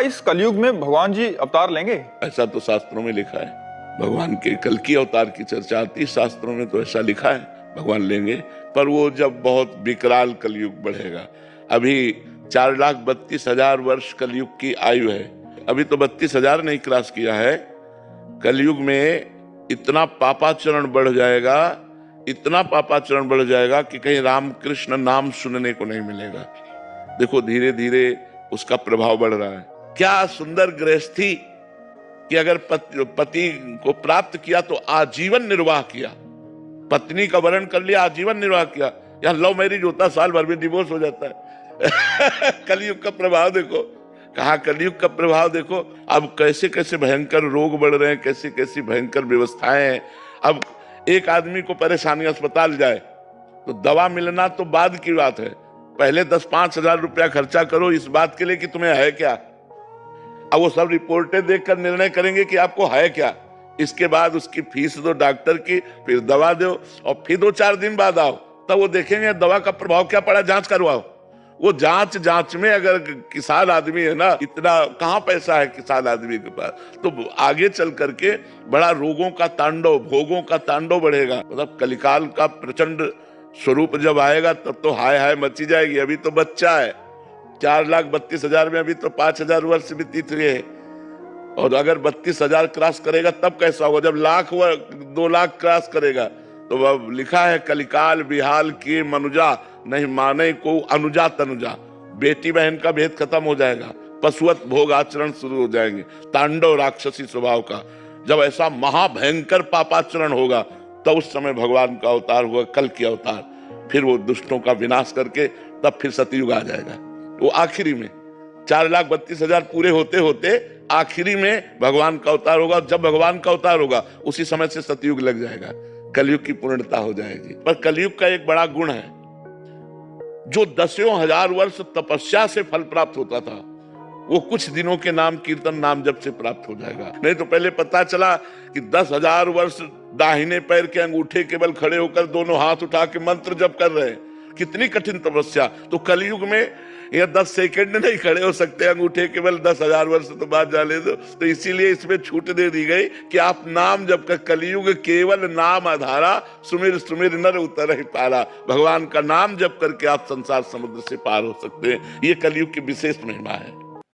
इस कलयुग में भगवान जी अवतार लेंगे? ऐसा तो शास्त्रों में लिखा है। भगवान के कल की अवतार की चर्चा आती, शास्त्रों में तो ऐसा लिखा है भगवान लेंगे, पर वो जब बहुत विकराल कलयुग बढ़ेगा। अभी 4,32,000 वर्ष कलयुग की आयु है, अभी तो 32,000 नहीं क्रॉस किया है। कलयुग में इतना पापाचरण बढ़ जाएगा, इतना पापाचरण बढ़ जाएगा कि कहीं रामकृष्ण नाम सुनने को नहीं मिलेगा। देखो धीरे धीरे उसका प्रभाव बढ़ रहा है। क्या सुंदर गृहस्थी कि अगर पति को प्राप्त किया तो आजीवन निर्वाह किया, पत्नी का वरण कर लिया, आजीवन निर्वाह किया। यहाँ लव मैरिज होता साल भर में डिवोर्स हो जाता है। कलयुग का प्रभाव देखो, कहा कलयुग का प्रभाव देखो। अब कैसे कैसे भयंकर रोग बढ़ रहे हैं, कैसी कैसी भयंकर व्यवस्थाएं हैं। अब एक आदमी को परेशानी, अस्पताल जाए तो दवा मिलना तो बाद की बात है, पहले 10-5 हजार रुपया खर्चा करो इस बात के लिए कि तुम्हें है क्या। अब वो सब रिपोर्टें देखकर निर्णय करेंगे कि आपको है क्या। इसके बाद उसकी फीस दो डॉक्टर की, फिर दवा दो, और फिर 2-4 दिन बाद आओ, तब वो देखेंगे दवा का प्रभाव क्या पड़ा, जांच करवाओ। वो जांच में अगर किसान आदमी है ना, इतना कहाँ पैसा है किसान आदमी के पास, तो आगे चल करके बड़ा रोगों का तांडव, भोगों का तांडव बढ़ेगा। मतलब कलिकाल का प्रचंड स्वरूप जब आएगा तब तो हाय हाय मची जाएगी। अभी तो बच्चा है, 4,32,000 में अभी तो 5,000 वर्ष भी तीत रहे हैं, और अगर 32,000 क्रॉस करेगा तब कैसा होगा, जब लाख व 2 लाख क्रॉस करेगा। तो अब लिखा है कलिकाल बिहाल की मनुजा, नहीं माने को अनुजा तनुजा। बेटी बहन का भेद खत्म हो जाएगा, पशुवत भोग आचरण शुरू हो जाएंगे, तांडव राक्षसी स्वभाव का। जब ऐसा महाभयंकर पापाचरण होगा तो उस समय भगवान का अवतार हुआ, कल की अवतार। फिर वो दुष्टों का विनाश करके तब फिर सतयुग आ जाएगा। वो आखिरी में 4,32,000 पूरे होते होते आखिरी में भगवान का अवतार होगा। जब भगवान का अवतार होगा उसी समय से सतयुग लग जाएगा, कलयुग की पूर्णता हो जाएगी। पर कलयुग का एक बड़ा गुण है, जो 10,000 वर्ष तपस्या से फल प्राप्त होता था वो कुछ दिनों के नाम कीर्तन नाम जप से प्राप्त हो जाएगा। नहीं तो पहले पता चला कि 10,000 वर्ष दाहिने पैर के अंगूठे केवल खड़े होकर दोनों हाथ उठा के मंत्र जप कर रहे हैं, कितनी कठिन तपस्या। तो कलयुग में यह 10 सेकंड नहीं खड़े हो सकते अंगूठे केवल, 10,000 वर्ष तो बात जाने दो। तो इसीलिए इसमें छूट दे दी गई कि आप नाम जप कर, कलयुग केवल नाम आधारा, सुमिर सुमिर नर उतर ही पारा। भगवान का नाम जप करके आप संसार समुद्र से पार हो सकते हैं। ये कलयुग की विशेष महिमा है।